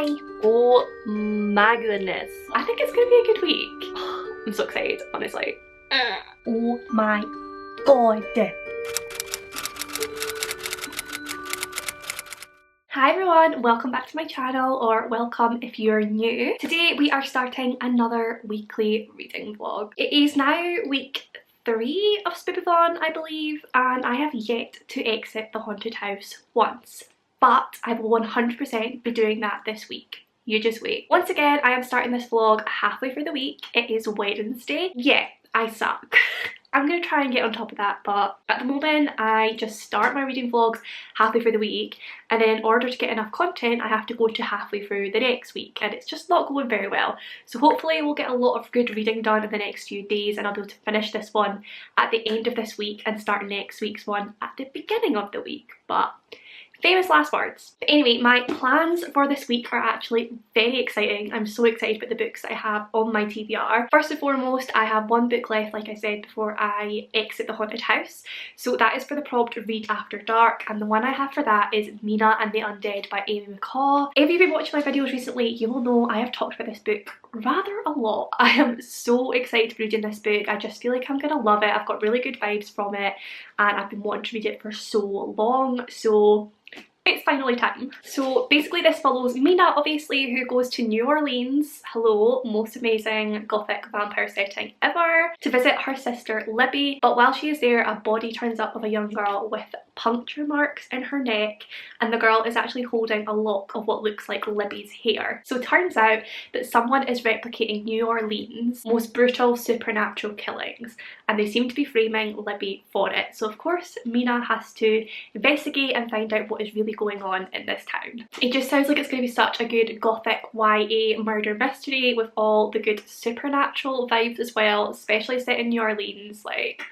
my. Oh my goodness. I think it's gonna be a good week. I'm so excited, honestly. Oh my god. Hi everyone, welcome back to my channel, or welcome if you're new. Today we are starting another weekly reading vlog. It is now week 3 of Spoopathon, I believe, and I have yet to exit the haunted house once. But I will 100% be doing that this week. You just wait. Once again, I am starting this vlog halfway through the week. It is Wednesday. Yeah, I suck. I'm going to try and get on top of that, but at the moment I just start my reading vlogs halfway through the week, and then in order to get enough content I have to go to halfway through the next week, and it's just not going very well. So hopefully we'll get a lot of good reading done in the next few days, and I'll be able to finish this one at the end of this week and start next week's one at the beginning of the week. But famous last words. But anyway, my plans for this week are actually very exciting. I'm so excited about the books that I have on my TBR. First and foremost, I have one book left, like I said, before I exit the haunted house. So that is for the prompt Read After Dark, and the one I have for that is Mina and the Undead by McCaw. If you've been watching my videos recently, you will know I have talked about this book rather a lot. I am so excited to be reading this book. I just feel like I'm gonna love it. I've got really good vibes from it, and I've been wanting to read it for so long, so it's finally time. So basically this follows Mina, obviously, who goes to New Orleans, hello, most amazing gothic vampire setting ever, to visit her sister Libby. But while she is there, a body turns up of a young girl with puncture marks in her neck, and the girl is actually holding a lock of what looks like Libby's hair. So it turns out that someone is replicating New Orleans' most brutal supernatural killings, and they seem to be framing Libby for it. So of course Mina has to investigate and find out what is really going on in this town. It just sounds like it's going to be such a good gothic YA murder mystery with all the good supernatural vibes as well, especially set in New Orleans. Like,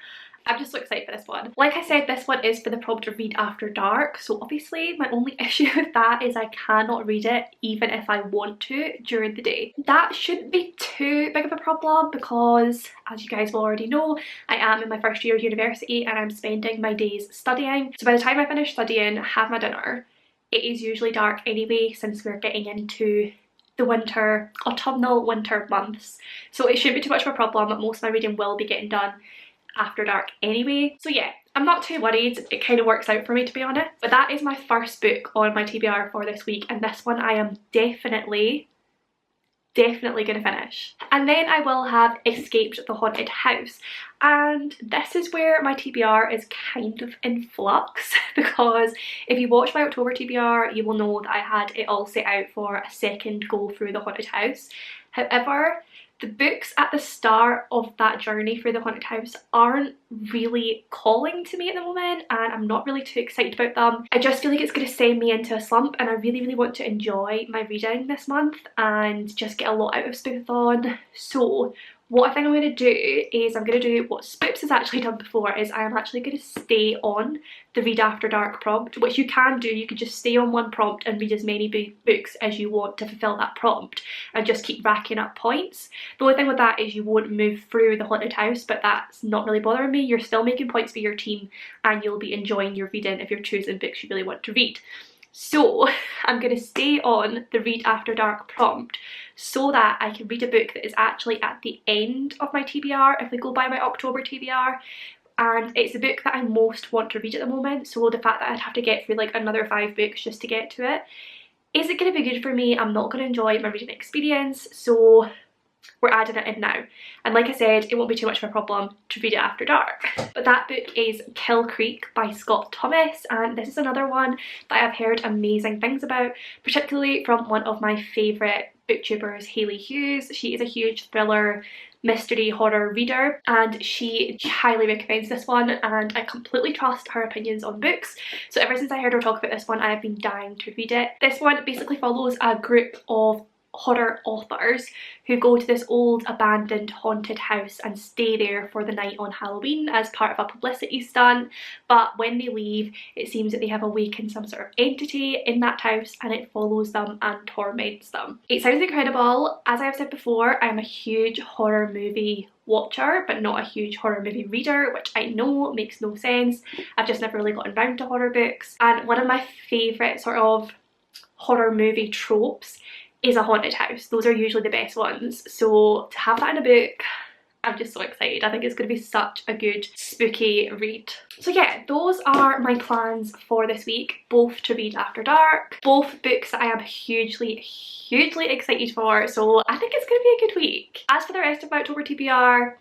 I'm just so excited for this one. Like I said, this one is for the prompt to Read After Dark, so obviously my only issue with that is I cannot read it even if I want to during the day. That shouldn't be too big of a problem because, as you guys will already know, I am in my first year of university and I'm spending my days studying. So by the time I finish studying, have my dinner, it is usually dark anyway, since we're getting into the winter, autumnal winter months. So it shouldn't be too much of a problem, but most of my reading will be getting done after dark anyway. So yeah, I'm not too worried. It kind of works out for me, to be honest. But that is my first book on my TBR for this week, and this one I am definitely gonna finish. And then I will have Escaped the Haunted House, and this is where my TBR is kind of in flux because if you watch my October TBR you will know that I had it all set out for a second go through the haunted house. However, the books at the start of that journey through the haunted house aren't really calling to me at the moment, and I'm not really too excited about them. I just feel like it's going to send me into a slump, and I really want to enjoy my reading this month and just get a lot out of Spoopathon. So what I think I'm going to do is I'm going to do what Spoops has actually done before, is I am actually going to stay on the Read After Dark prompt, which you can do. You could just stay on one prompt and read as many books as you want to fulfill that prompt and just keep racking up points. The only thing with that is you won't move through the haunted house, but that's not really bothering me. You're still making points for your team and you'll be enjoying your reading if you're choosing books you really want to read. So I'm going to stay on the Read After Dark prompt so that I can read a book that is actually at the end of my TBR if we go by my October TBR, and it's the book that I most want to read at the moment. So the fact that I'd have to get through like another 5 books just to get to it isn't going to be good for me. I'm not going to enjoy my reading experience, so we're adding it in now. And like I said, it won't be too much of a problem to read it after dark. But that book is Kill Creek by Scott Thomas, and this is another one that I've heard amazing things about, particularly from one of my favourite booktubers, Hailey. She is a huge thriller mystery horror reader, and she highly recommends this one, and I completely trust her opinions on books. So ever since I heard her talk about this one, I have been dying to read it. This one basically follows a group of horror authors who go to this old abandoned haunted house and stay there for the night on Halloween as part of a publicity stunt, but when they leave it seems that they have awakened some sort of entity in that house and it follows them and torments them. It sounds incredible. As I've said before, I'm a huge horror movie watcher but not a huge horror movie reader, which I know makes no sense. I've just never really gotten round to horror books, and one of my favourite sort of horror movie tropes is a haunted house. Those are usually the best ones. So to have that in a book, I'm just so excited. I think it's going to be such a good spooky read. So yeah, those are my plans for this week, both to read after dark, both books that I am hugely excited for, so I think it's going to be a good week. As for the rest of my October TBR,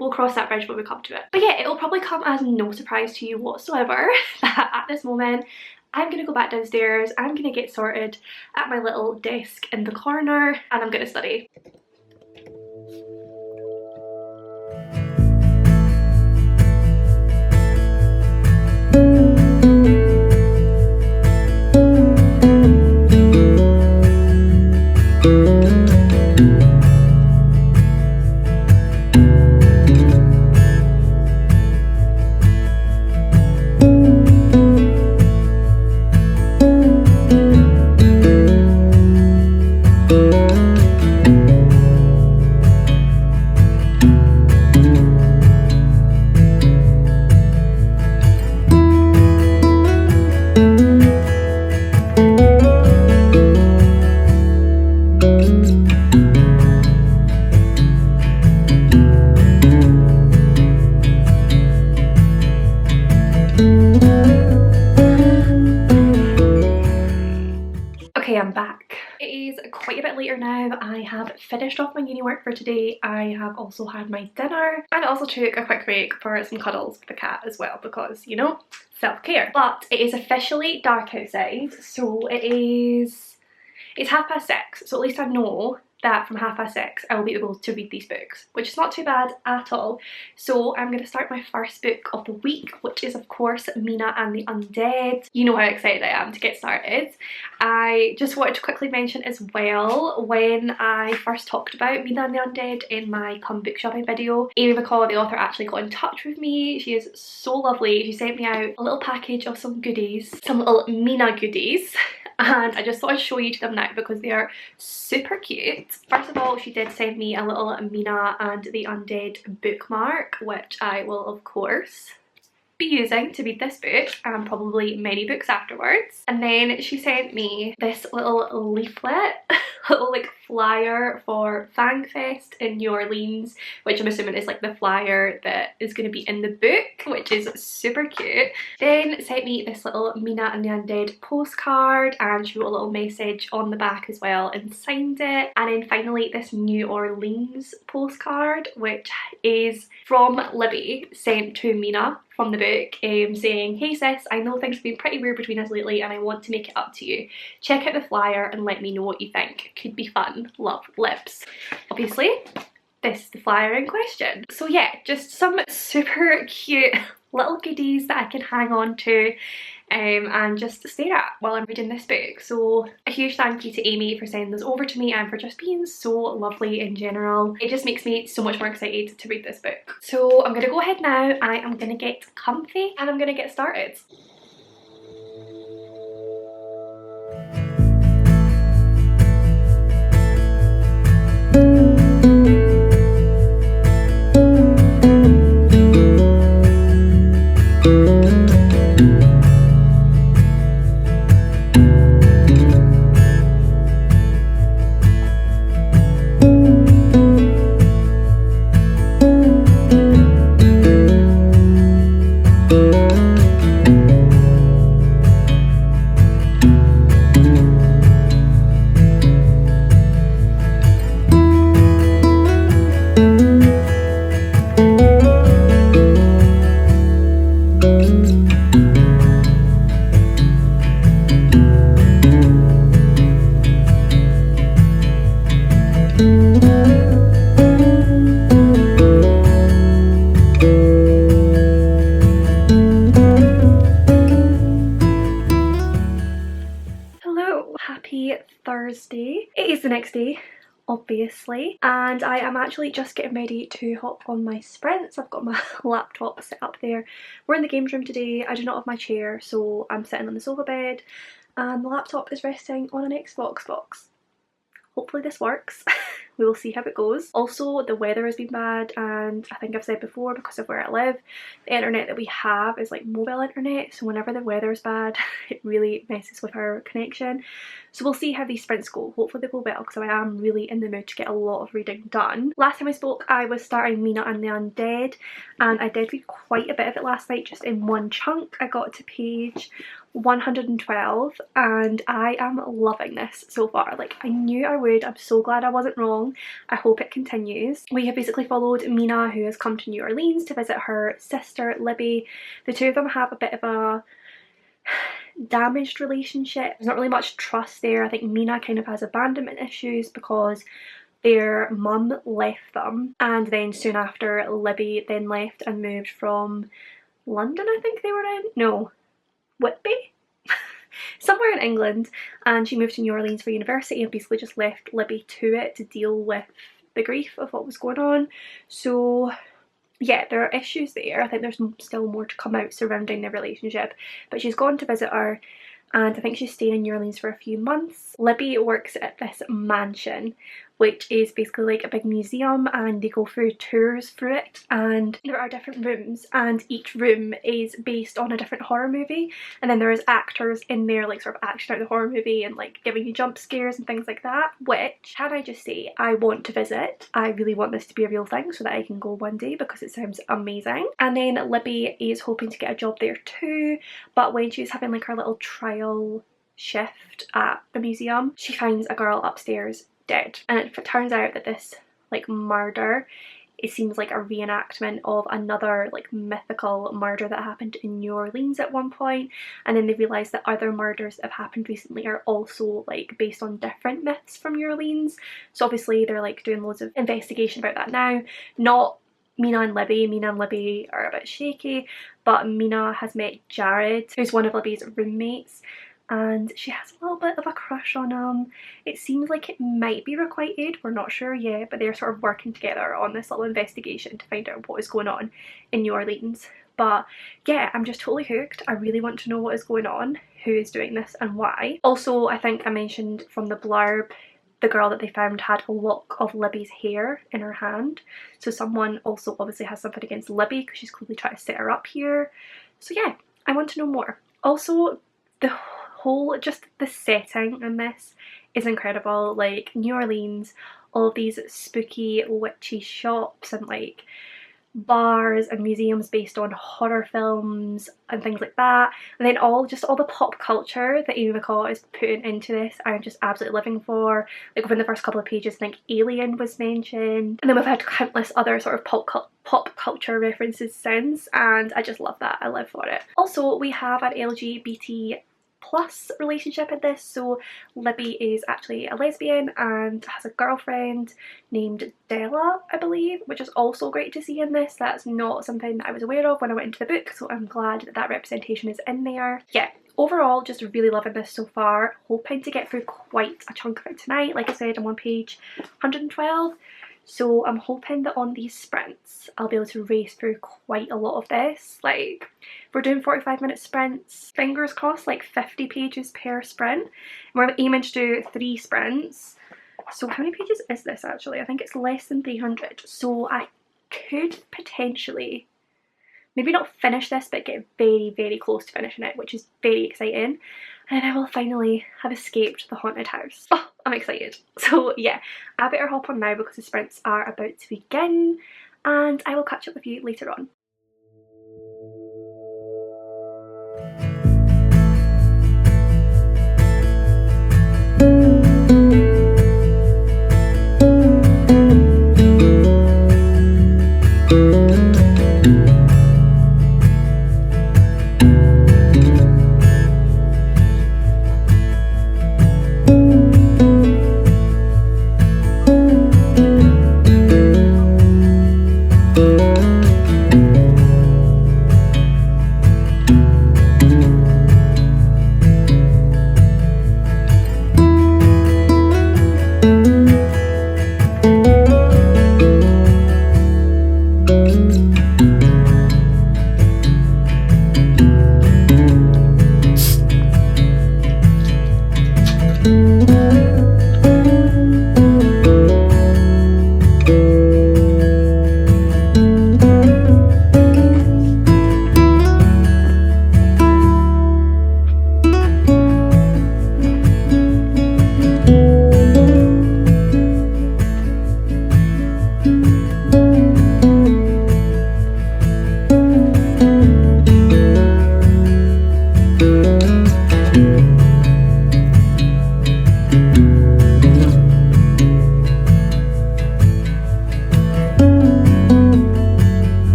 we'll cross that bridge when we come to it. But yeah, it'll probably come as no surprise to you whatsoever that at this moment I'm going to go back downstairs, I'm going to get sorted at my little desk in the corner, and I'm going to study. Okay, I'm back. It is quite a bit later now. I have finished off my uni work for today. I have also had my dinner and also took a quick break for some cuddles with the cat as well because, you know, self-care. But it is officially dark outside, so it's 6:30, so at least I know that from 6:30 I will be able to read these books, which is not too bad at all. So I'm going to start my first book of the week, which is of course Mina and the Undead. You know how excited I am to get started. I just wanted to quickly mention as well, when I first talked about Mina and the Undead in my come book shopping video, Amy McCaw, the author, actually got in touch with me. She is so lovely. She sent me out a little package of some goodies, some little Mina goodies. And I just thought I'd show you to them now because they are super cute. First of all, she did send me a little Mina and the Undead bookmark, which I will of course be using to read this book and probably many books afterwards. And then she sent me this little leaflet, little like flyer for Fangfest in New Orleans, which I'm assuming is like the flyer that is going to be in the book, which is super cute. Then sent me this little Mina and the Undead postcard, and she wrote a little message on the back as well and signed it. And then finally this New Orleans postcard, which is from Libby, sent to Mina from the book, saying, "Hey sis, I know things have been pretty weird between us lately and I want to make it up to you. Check out the flyer and let me know what you think. Could be fun. Love, Lips." Obviously, this is the flyer in question. So yeah, just some super cute little goodies that I can hang on to and just stare at while I'm reading this book. So a huge thank you to Amy for sending those over to me and for just being so lovely in general. It just makes me so much more excited to read this book. So I'm going to go ahead now, I am going to get comfy and I'm going to get started. Thursday. It is the next day, obviously, and I am actually just getting ready to hop on my sprints. I've got my laptop set up there. We're in the games room today. I do not have my chair, so I'm sitting on the sofa bed and the laptop is resting on an Xbox box. hopefully this works. We will see how it goes. Also, the weather has been bad, and I think I've said before, because of where I live, the internet that we have is like mobile internet, so whenever the weather is bad it really messes with our connection. So we'll see how these sprints go. Hopefully they go well, because I am really in the mood to get a lot of reading done. Last time I spoke I was starting Mina and the Undead, and I did read quite a bit of it last night just in one chunk. I got to page 112 and I am loving this so far. Like, I knew I would. I'm so glad I wasn't wrong. I hope it continues. We have basically followed Mina, who has come to New Orleans to visit her sister Libby. The two of them have a bit of a damaged relationship. There's not really much trust there. I think Mina kind of has abandonment issues because their mum left them, and then soon after Libby then left and moved from London, I think they were in? No, Whitby? Somewhere in England, and she moved to New Orleans for university and basically just left Libby to it to deal with the grief of what was going on. So yeah, there are issues there. I think there's still more to come out surrounding their relationship, but she's gone to visit her and I think she's staying in New Orleans for a few months. Libby works at this mansion, which is basically like a big museum, and they go through tours through it, and there are different rooms and each room is based on a different horror movie, and then there is actors in there like sort of acting out the horror movie and like giving you jump scares and things like that, which, can I just say, I want to visit. I really want this to be a real thing so that I can go one day because it sounds amazing. And then Libby is hoping to get a job there too, but when she's having like her little trial shift at the museum, she finds a girl upstairs dead, and it turns out that this like murder, it seems like a reenactment of another like mythical murder that happened in New Orleans at one point, and then they realise that other murders that have happened recently are also like based on different myths from New Orleans. So obviously they're like doing loads of investigation about that now. Not Mina and Libby. Mina and Libby are a bit shaky, but Mina has met Jared, who's one of Libby's roommates, and she has a little bit of a crush on him. It seems like it might be requited, we're not sure yet, but they're sort of working together on this little investigation to find out what is going on in New Orleans. But yeah, I'm just totally hooked. I really want to know what is going on, who is doing this and why. Also, I think I mentioned from the blurb, the girl that they found had a lock of Libby's hair in her hand, so someone also obviously has something against Libby because she's clearly trying to set her up here. So yeah, I want to know more. Also, the whole, just the setting in this is incredible. Like, New Orleans, all of these spooky witchy shops and like bars and museums based on horror films and things like that, and then all the pop culture that Amy McCaw is putting into this, I'm just absolutely living for. Like, within the first couple of pages I think Alien was mentioned, and then we've had countless other sort of pop culture references since, and I just love that. I live for it. Also, we have an LGBT plus relationship in this. So Libby is actually a lesbian and has a girlfriend named Della, I believe, which is also great to see in this. That's not something that I was aware of when I went into the book, so I'm glad that that representation is in there. Yeah, overall just really loving this so far. Hoping to get through quite a chunk of it tonight. Like I said, I'm on page 112. So I'm hoping that on these sprints I'll be able to race through quite a lot of this. Like, we're doing 45-minute sprints, fingers crossed, like 50 pages per sprint. We're aiming to do 3 sprints. So how many pages is this actually? I think it's less than 300. So I could potentially, maybe not finish this, but get very, very close to finishing it, which is very exciting. And then I will finally have escaped the haunted house. Oh, I'm excited. So yeah, I better hop on now because the sprints are about to begin, and I will catch up with you later on.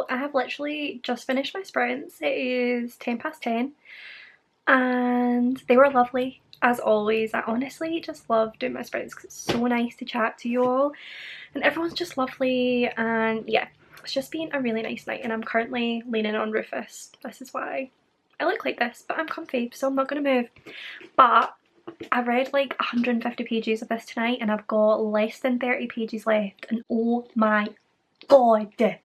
So I have literally just finished my sprints. It is 10 past 10 and they were lovely as always. I honestly just love doing my sprints because it's so nice to chat to you all and everyone's just lovely, and yeah, it's just been a really nice night. And I'm currently leaning on Rufus. This is why I look like this, but I'm comfy, so I'm not going to move. But I've read like 150 pages of this tonight and I've got less than 30 pages left, and oh my god,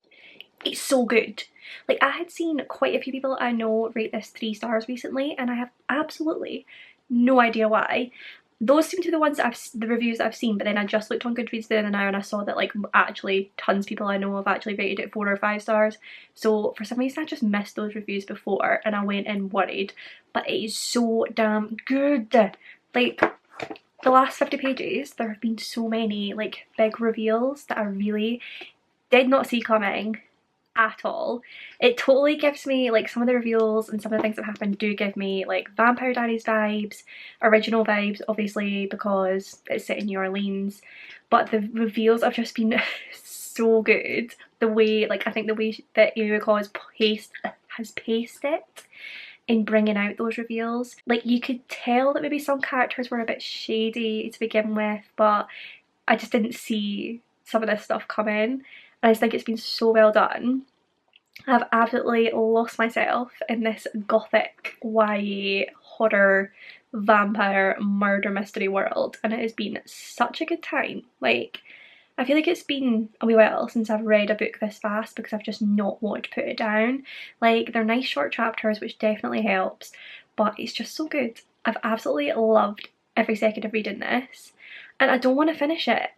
it's so good. Like, I had seen quite a few people I know rate this 3 stars recently and I have absolutely no idea why. Those seem to be the ones that the reviews that I've seen, but then I just looked on Goodreads the other night and I saw that like actually tons of people I know have actually rated it 4 or 5 stars. So for some reason I just missed those reviews before and I went in worried, but it is so damn good. Like, the last 50 pages, there have been so many like big reveals that I really did not see coming at all. It totally gives me like, some of the reveals and some of the things that happen do give me like Vampire Diaries vibes, original vibes obviously because it's set in New Orleans, but the reveals have just been so good. The way, like, I think the way that McCaw has paced it in bringing out those reveals, like, you could tell that maybe some characters were a bit shady to begin with, but I just didn't see some of this stuff come in. And I just think it's been so well done. I've absolutely lost myself in this gothic YA horror vampire murder mystery world, and it has been such a good time. Like, I feel like it's been a wee while since I've read a book this fast because I've just not wanted to put it down. Like, they're nice short chapters, which definitely helps, but it's just so good. I've absolutely loved every second of reading this and I don't want to finish it.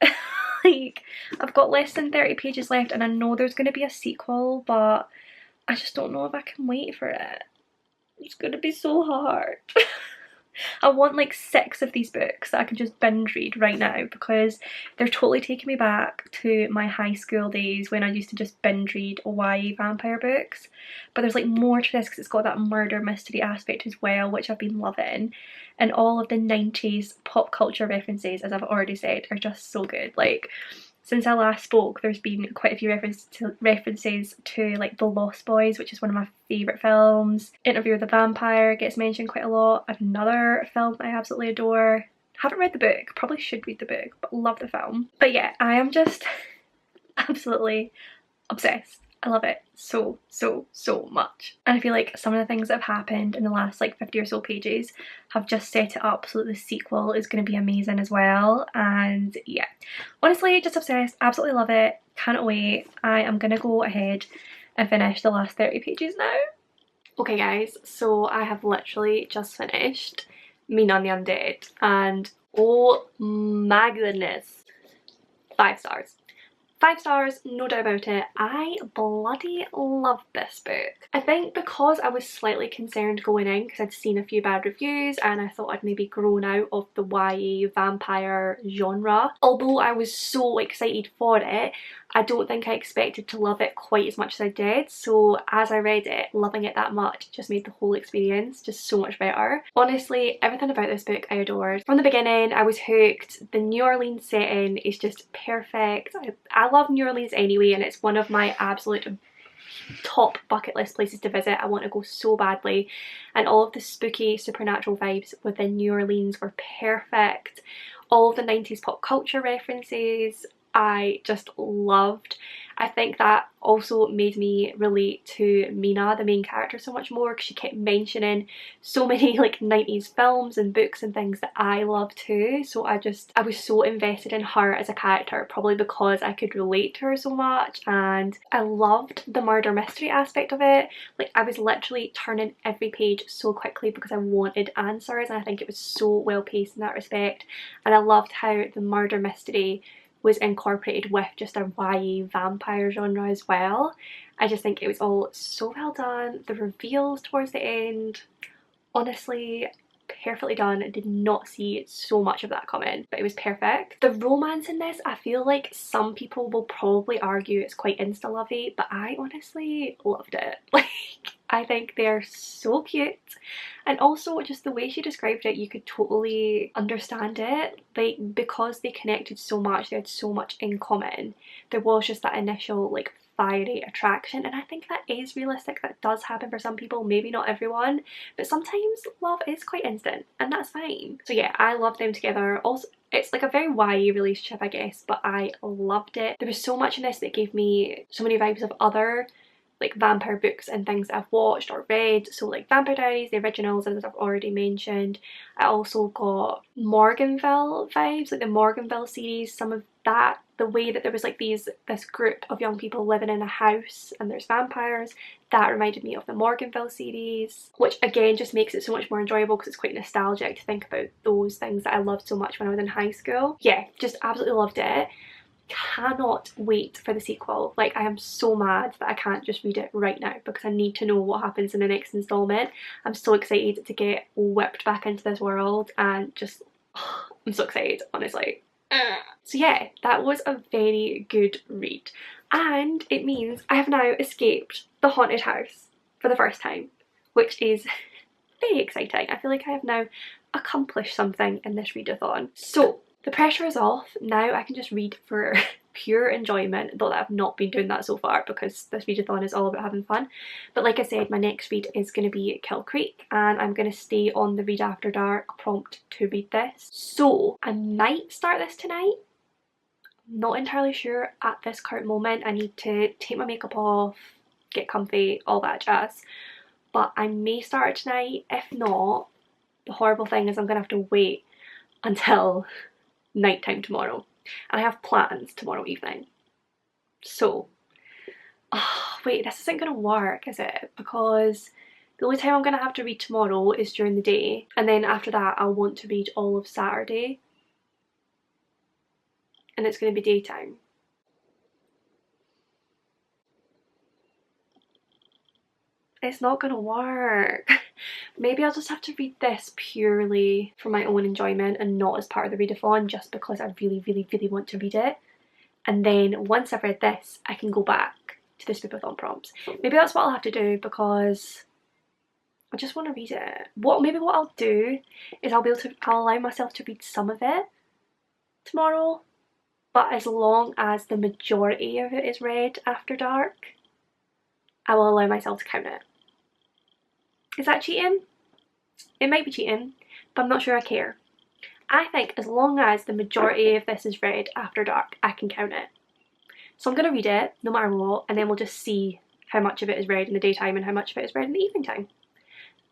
Like, I've got less than 30 pages left and I know there's going to be a sequel, but I just don't know if I can wait for it. It's going to be so hard. I want like 6 of these books that I can just binge read right now because they're totally taking me back to my high school days when I used to just binge read YA vampire books. But there's like more to this because it's got that murder mystery aspect as well, which I've been loving. And all of the 90s pop culture references, as I've already said, are just so good. Like, since I last spoke, there's been quite a few references to like The Lost Boys, which is one of my favourite films. Interview with the Vampire gets mentioned quite a lot. Another film I absolutely adore. Haven't read the book, probably should read the book, but love the film. But yeah, I am just absolutely obsessed. I love it so, so, so much. And I feel like some of the things that have happened in the last like 50 or so pages have just set it up so that the sequel is going to be amazing as well. And yeah, honestly, just obsessed. Absolutely love it. Cannot wait. I am going to go ahead and finish the last 30 pages now. Okay guys, so I have literally just finished Mina and the Undead and oh my goodness, 5 stars. 5 stars, no doubt about it. I bloody love this book. I think because I was slightly concerned going in because I'd seen a few bad reviews and I thought I'd maybe grown out of the YA vampire genre. Although I was so excited for it, I don't think I expected to love it quite as much as I did. So as I read it, loving it that much just made the whole experience just so much better. Honestly, everything about this book I adored. From the beginning, I was hooked. The New Orleans setting is just perfect. I love New Orleans anyway, and it's one of my absolute top bucket list places to visit. I want to go so badly, and all of the spooky supernatural vibes within New Orleans were perfect. All of the 90s pop culture references I just loved. I think that also made me relate to Mina, the main character, so much more because she kept mentioning so many like 90s films and books and things that I love too. So I was so invested in her as a character, probably because I could relate to her so much, and I loved the murder mystery aspect of it. Like, I was literally turning every page so quickly because I wanted answers, and I think it was so well paced in that respect. And I loved how the murder mystery was incorporated with just a YA vampire genre as well. I just think it was all so well done. The reveals towards the end, honestly, perfectly done. I did not see so much of that coming, but it was perfect. The romance in this, I feel like some people will probably argue it's quite insta-lovey, but I honestly loved it. Like, I think they're so cute, and also just the way she described it, you could totally understand it. Like, because they connected so much, they had so much in common, there was just that initial like fiery attraction, and I think that is realistic. That does happen for some people, maybe not everyone, but sometimes love is quite instant and that's fine. So yeah, I love them together. Also, it's like a very YA relationship, I guess, but I loved it. There was so much in this that gave me so many vibes of other like vampire books and things that I've watched or read. So like Vampire Diaries, the originals, as I've already mentioned. I also got Morganville vibes, like the Morganville series, some of that, the way that there was like this group of young people living in a house and there's vampires, that reminded me of the Morganville series, which again just makes it so much more enjoyable because it's quite nostalgic to think about those things that I loved so much when I was in high school. Yeah, just absolutely loved it. Cannot wait for the sequel. Like, I am so mad that I can't just read it right now because I need to know what happens in the next installment. I'm so excited to get whipped back into this world and just I'm so excited, honestly. So yeah, that was a very good read, and it means I have now escaped the haunted house for the first time, which is very exciting. I feel like I have now accomplished something in this readathon. So the pressure is off. Now I can just read for pure enjoyment, though I've not been doing that so far because this readathon is all about having fun. But like I said, my next read is going to be Kill Creek, and I'm going to stay on the Read After Dark prompt to read this. So I might start this tonight. I'm not entirely sure at this current moment. I need to take my makeup off, get comfy, all that jazz. But I may start it tonight. If not, the horrible thing is I'm going to have to wait until nighttime tomorrow, and I have plans tomorrow evening. So wait, this isn't gonna work, is it? Because the only time I'm gonna have to read tomorrow is during the day, and then after that I'll want to read all of Saturday, and it's gonna be daytime. It's not gonna work. Maybe I'll just have to read this purely for my own enjoyment and not as part of the readathon, just because I really, really, really want to read it. And then once I've read this, I can go back to the Spoopathon prompts. Maybe that's what I'll have to do because I just want to read it. Maybe what I'll do is I'll allow myself to read some of it tomorrow, but as long as the majority of it is read after dark, I will allow myself to count it. Is that cheating? It might be cheating, but I'm not sure I care. I think as long as the majority of this is read after dark, I can count it. So I'm going to read it no matter what, and then we'll just see how much of it is read in the daytime and how much of it is read in the evening time.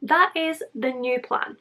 That is the new plan.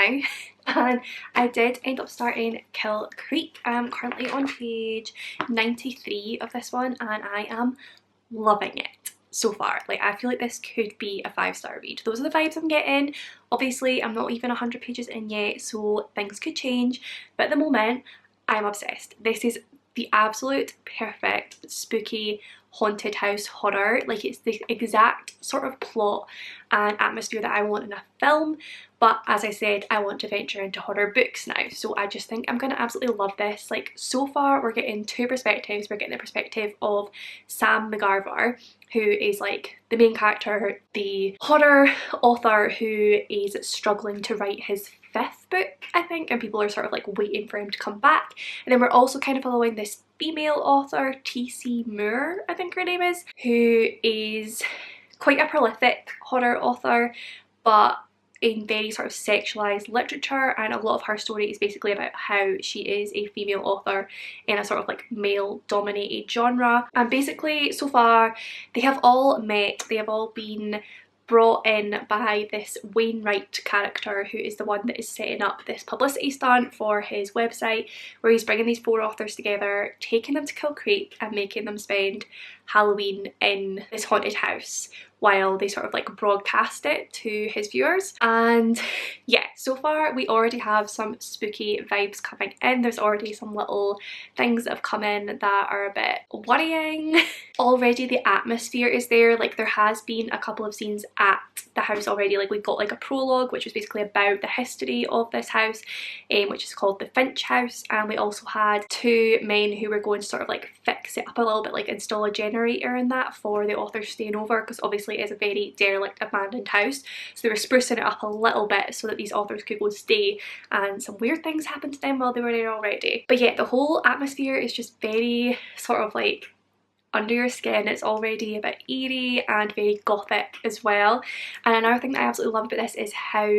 now. And I did end up starting Kill Creek. I'm currently on page 93 of this one and I am loving it so far. Like, I feel like this could be a 5-star read. Those are the vibes I'm getting. Obviously I'm not even 100 pages in yet, so things could change, but at the moment I'm obsessed. This is the absolute perfect spooky haunted house horror. Like, it's the exact sort of plot and atmosphere that I want in a film, but as I said, I want to venture into horror books now, so I just think I'm gonna absolutely love this. Like, so far we're getting two perspectives. We're getting the perspective of Sam McGarver, who is like the main character, the horror author who is struggling to write his 5th book, I think, and people are sort of like waiting for him to come back. And then we're also kind of following this female author, T.C. Moore, I think her name is, who is quite a prolific horror author, but in very sort of sexualized literature, and a lot of her story is basically about how she is a female author in a sort of like male dominated genre. And basically so far they have all met, they have all been brought in by this Wainwright character, who is the one that is setting up this publicity stunt for his website, where he's bringing these 4 authors together, taking them to Kill Creek and making them spend Halloween in this haunted house while they sort of like broadcast it to his viewers. And yeah, so far we already have some spooky vibes coming in. There's already some little things that have come in that are a bit worrying. Already the atmosphere is there. Like, there has been a couple of scenes at the house already. Like, we've got like a prologue which was basically about the history of this house, which is called the Finch House, and we also had 2 men who were going to sort of like fix it up a little bit, like install a generator and that for the authors staying over, because obviously it is a very derelict abandoned house, so they were sprucing it up a little bit so that these authors could go stay, and some weird things happened to them while they were there already. But yeah, the whole atmosphere is just very sort of like under your skin. It's already a bit eerie and very gothic as well. And another thing that I absolutely love about this is how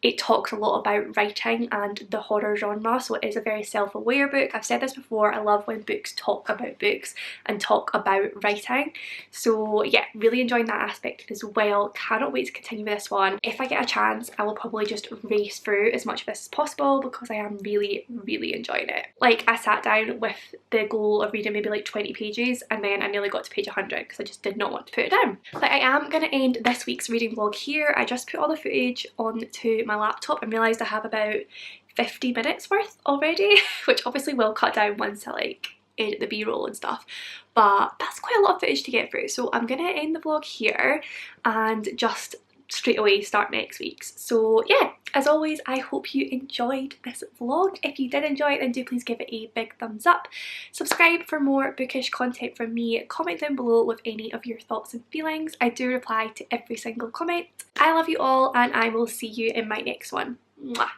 it talks a lot about writing and the horror genre, so it is a very self-aware book. I've said this before, I love when books talk about books and talk about writing. So yeah, really enjoying that aspect as well. Cannot wait to continue with this one. If I get a chance, I will probably just race through as much of this as possible because I am really enjoying it. Like, I sat down with the goal of reading maybe like 20 pages and then I nearly got to page 100 because I just did not want to put it down. But I am going to end this week's reading vlog here. I just put all the footage onto my laptop and realised I have about 50 minutes worth already, which obviously will cut down once I like edit the b-roll and stuff, but that's quite a lot of footage to get through. So I'm gonna end the vlog here and just straight away start next week's. So yeah, as always, I hope you enjoyed this vlog. If you did enjoy it, then do please give it a big thumbs up. Subscribe for more bookish content from me. Comment down below with any of your thoughts and feelings. I do reply to every single comment. I love you all and I will see you in my next one. Mwah.